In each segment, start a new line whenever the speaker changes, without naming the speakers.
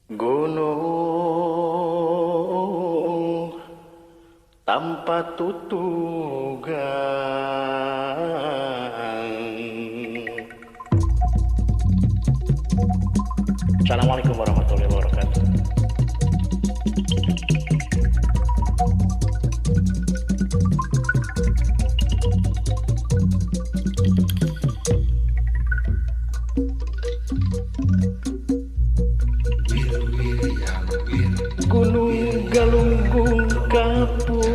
Gunung tanpa tutugan. Assalamualaikum warahmatullahi wabarakatuh. Gunung Galunggung Kapung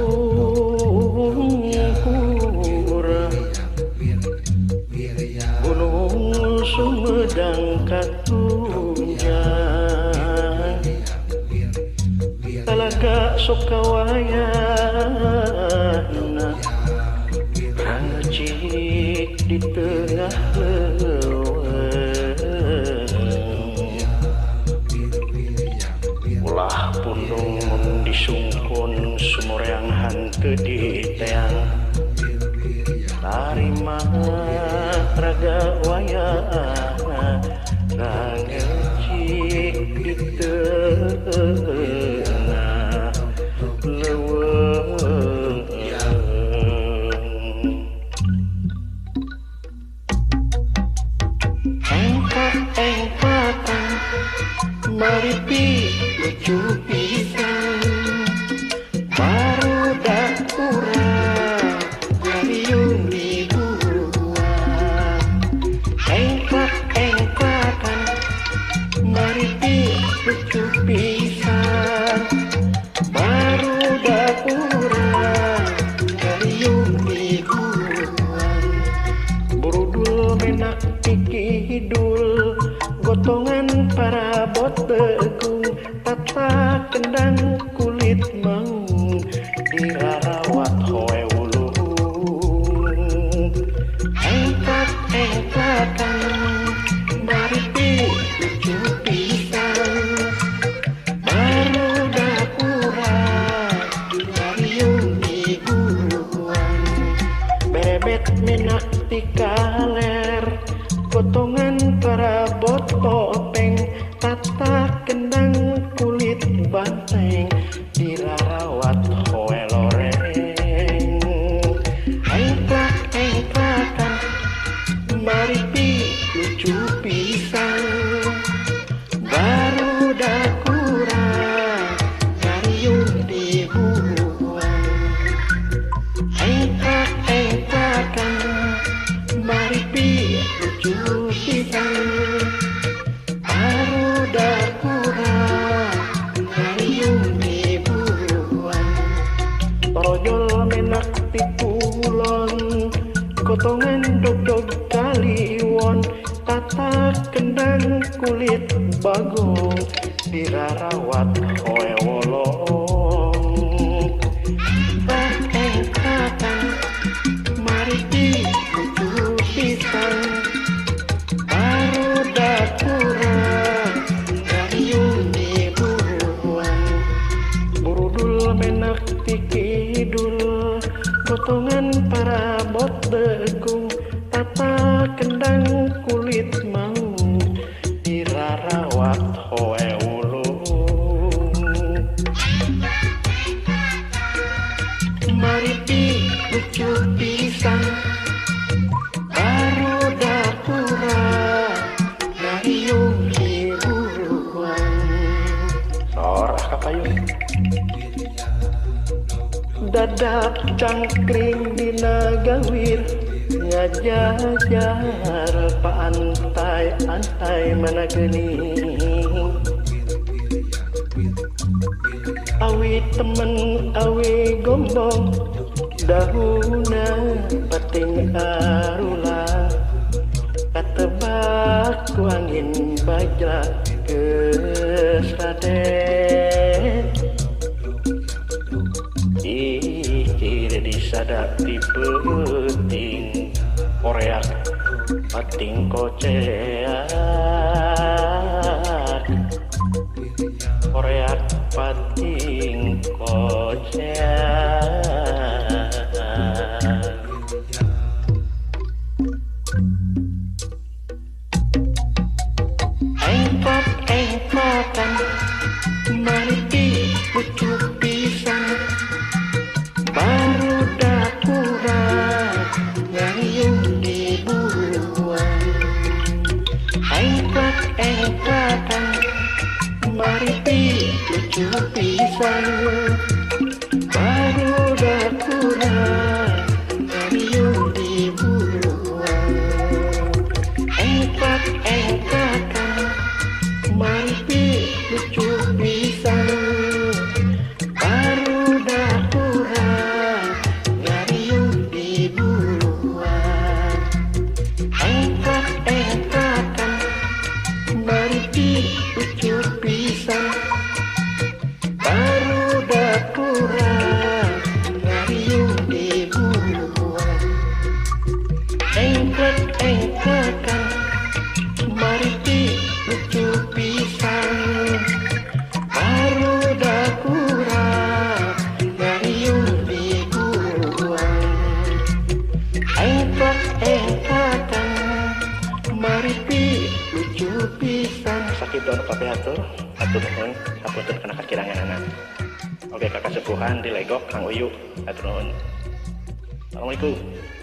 Kurang, Gunung Sumedang Katunjang, Talaga Sokawayana, Rangecik di tengah leuweung. Ulah pundung mun disungkun sumoreang hanteu di teang, tarima raga wayana rangecik di tengah leuweung. Engpak-engpakan maripi lucu pisan, barudak urang ngariung di buruan. Engpak-engpakan maripi lucu pisan, barudak urang ngariung di buruan. Burudul menak tiki hidul, gotongan para bot tegung, tata kendang kulit mau dirarawat hoe ulung. Engkak-engkakan maripi lucu pisan, barudak urang ngariung di buruan. Bebet menak ti kaler, gotongan para bot topeng, tata kendang kulit banteng dirarawat hoe loreng. Engklak-engklakan maripi lucu pisan, barudak urang ngariung di buruan. Engklak-engklakan maripi lucu pisan, barudak urang ngariung di buruan. Torojol menak ti kulon, gotongan dog-dog kaliwon, tata kendang kulit bagong dirarawat hoe wolong. Engkakan maripi lucu pisan, barudak urang ngariung di buruan. Burudul menak ti kidul, gotongan para bot degung, tata kendang kulit mau dirarawat hoe ulung. Maripi lucu pisan, barudak urang ngariung di buruan. Sorah kapayun dadak cangkring dina gawir, ngajajar paantai-antai mana geuning. Awi temen awi gombong, dahuna pating arulang, katebak ku angin bajra geus raden. Ikir disadak ti peuting, koreak pating koceak, koreak pating koceak. Engkak engkakan mariti lucu pisan baru dakurang ngayung di buruan engkakan mariti lucu pisan baru dakurang ngayung di buruan engkakan mariti lucu pisan baru dakurang ngayung di buruan engkakan mariti lucu pisan baru dakurang ngayung di buruan engkakan mariti lucu pisan baru dakurang ngayung di buruan engkakan mariti lucu pisan sakit doang pape atur nuhun sapunten kana kakirangan anak oke kakak sepuhan di legok Kang Uyu atur nuhun. Assalamualaikum.